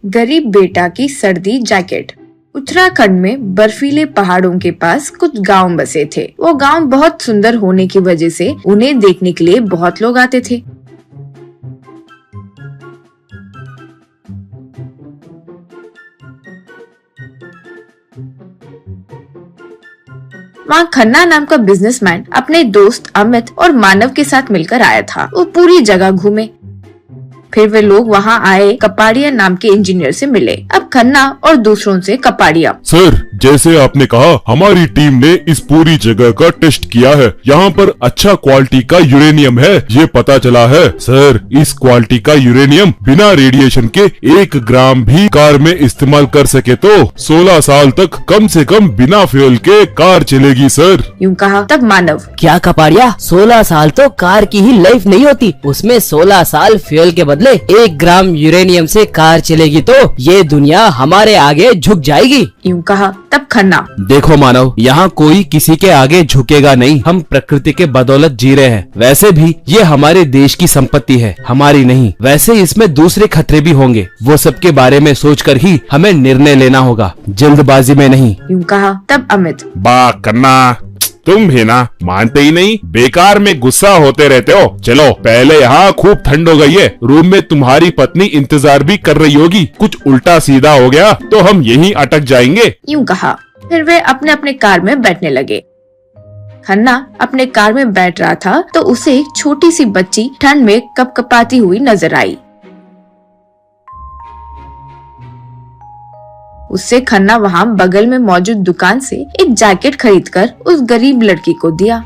गरीब बेटा की सर्दी जैकेट। उत्तराखंड में बर्फीले पहाड़ों के पास कुछ गांव बसे थे। वो गांव बहुत सुंदर होने की वजह से उन्हें देखने के लिए बहुत लोग आते थे। वहाँ खन्ना नाम का बिजनेसमैन अपने दोस्त अमित और मानव के साथ मिलकर आया था। वो पूरी जगह घूमे। फिर वे लोग वहाँ आए कपाड़िया नाम के इंजीनियर से मिले। अब खन्ना और दूसरों से कपाड़िया। सर, जैसे आपने कहा, हमारी टीम ने इस पूरी जगह का टेस्ट किया है। यहाँ पर अच्छा क्वालिटी का यूरेनियम है, ये पता चला है। सर, इस क्वालिटी का यूरेनियम बिना रेडिएशन के 1 ग्राम भी कार में इस्तेमाल कर सके तो 16 साल तक कम से कम बिना फ्यूल के कार चलेगी सर। यूँ कहा। तब मानव, क्या कपाड़िया, 16 साल तो कार की ही लाइफ नहीं होती, उसमें 16 साल फ्यूल के बदले 1 ग्राम यूरेनियम से कार चलेगी तो ये दुनिया हमारे आगे झुक जाएगी। यूँ कहा। तब खन्ना, देखो मानव, यहाँ कोई किसी के आगे झुकेगा नहीं। हम प्रकृति के बदौलत जी रहे हैं। वैसे भी ये हमारे देश की संपत्ति है, हमारी नहीं। वैसे इसमें दूसरे खतरे भी होंगे, वो सब के बारे में सोचकर ही हमें निर्णय लेना होगा, जल्दबाजी में नहीं। यूँ कहा। तब अमित, बा करना, तुम भी ना मानते ही नहीं, बेकार में गुस्सा होते रहते हो। चलो, पहले यहाँ खूब ठंड हो गई है, रूम में तुम्हारी पत्नी इंतजार भी कर रही होगी। कुछ उल्टा सीधा हो गया तो हम यहीं अटक जाएंगे। यूँ कहा। फिर वे अपने अपने कार में बैठने लगे। खन्ना अपने कार में बैठ रहा था तो उसे एक छोटी सी बच्ची ठंड में कपकपाती हुई नजर आई। उससे खन्ना वहाँ बगल में मौजूद दुकान से एक जैकेट खरीदकर उस गरीब लड़की को दिया।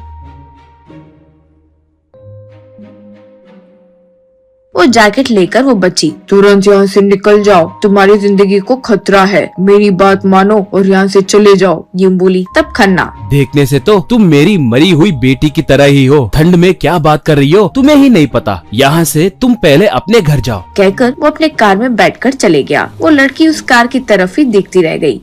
वो जैकेट लेकर वो बच्ची, तुरंत यहाँ से निकल जाओ, तुम्हारी जिंदगी को खतरा है, मेरी बात मानो और यहाँ से चले जाओ, यूँ बोली। तब खन्ना, देखने से तो तुम मेरी मरी हुई बेटी की तरह ही हो। ठंड में क्या बात कर रही हो, तुम्हें ही नहीं पता। यहाँ से तुम पहले अपने घर जाओ, कहकर वो अपने कार में बैठकर चले गया। वो लड़की उस कार की तरफ ही देखती रह गई।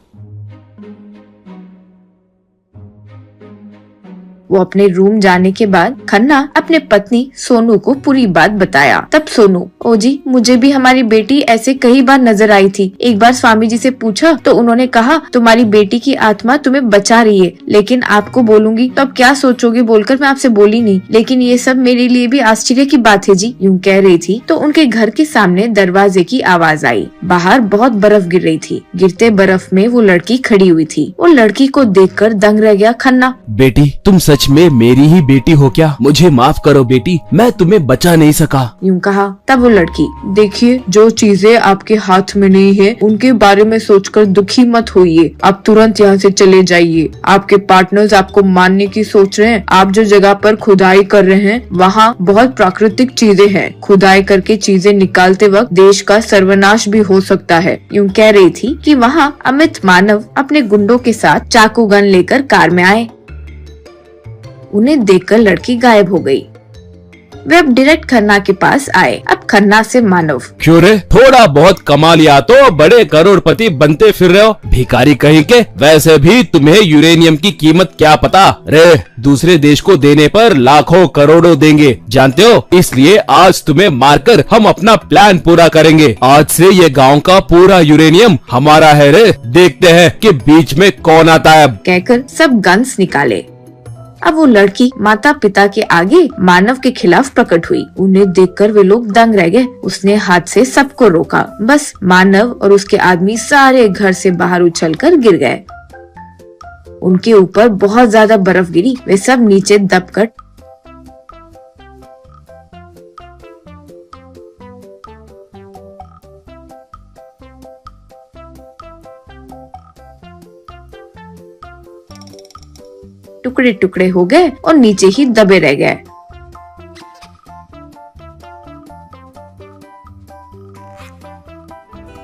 वो अपने रूम जाने के बाद खन्ना अपने पत्नी सोनू को पूरी बात बताया। तब सोनू, ओ जी, मुझे भी हमारी बेटी ऐसे कई बार नजर आई थी। एक बार स्वामी जी से पूछा तो उन्होंने कहा तुम्हारी बेटी की आत्मा तुम्हें बचा रही है, लेकिन आपको बोलूंगी तो अब क्या सोचोगे बोलकर मैं आपसे बोली नहीं, लेकिन ये सब मेरे लिए भी आश्चर्य की बात है जी। यूँ कह रही थी तो उनके घर के सामने दरवाजे की आवाज आई। बाहर बहुत बर्फ गिर रही थी। गिरते बर्फ में वो लड़की खड़ी हुई थी। वो लड़की को देखकर दंग रह गया खन्ना। बेटी, तुम सच में मेरी ही बेटी हो क्या? मुझे माफ करो बेटी, मैं तुम्हें बचा नहीं सका। यूँ कहा। तब वो लड़की, देखिए, जो चीजें आपके हाथ में नहीं है उनके बारे में सोचकर दुखी मत होइए। आप तुरंत यहाँ से चले जाइए। आपके पार्टनर्स आपको मारने की सोच रहे हैं। आप जो जगह पर खुदाई कर रहे हैं वहाँ बहुत प्राकृतिक चीजें हैं। खुदाई करके चीजें निकालते वक्त देश का सर्वनाश भी हो सकता है। यूँ कह रही थी कि वहाँ अमित मानव अपने गुंडों के साथ चाकू गन लेकर कार में आए। उन्हें देखकर लड़की गायब हो गई। वे अब डायरेक्ट खन्ना के पास आए। अब खन्ना से मानव, क्यों रे, थोड़ा बहुत कमा लिया तो बड़े करोड़पति बनते फिर रहे हो, भिखारी कहीं के। वैसे भी तुम्हें यूरेनियम की कीमत क्या पता रे, दूसरे देश को देने पर लाखों करोड़ों देंगे, जानते हो। इसलिए आज तुम्हें मारकर हम अपना प्लान पूरा करेंगे। आज से ये गाँव का पूरा यूरेनियम हमारा है रे। देखते हैं कि बीच में कौन आता है। कहकर सब गन्स निकाले। अब वो लड़की माता पिता के आगे मानव के खिलाफ प्रकट हुई। उन्हें देखकर वे लोग दंग रह गए। उसने हाथ से सबको रोका। बस मानव और उसके आदमी सारे घर से बाहर उछलकर गिर गए। उनके ऊपर बहुत ज्यादा बर्फ गिरी। वे सब नीचे दबकर टुकड़े टुकड़े हो गए और नीचे ही दबे रह गए।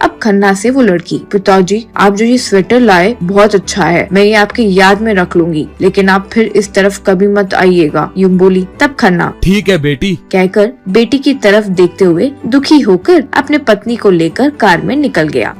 अब खन्ना से वो लड़की, पिताजी, आप जो ये स्वेटर लाए बहुत अच्छा है, मैं ये आपकी याद में रख लूंगी, लेकिन आप फिर इस तरफ कभी मत आइएगा, यूँ बोली। तब खन्ना, ठीक है बेटी, कहकर बेटी की तरफ देखते हुए दुखी होकर अपने पत्नी को लेकर कार में निकल गया।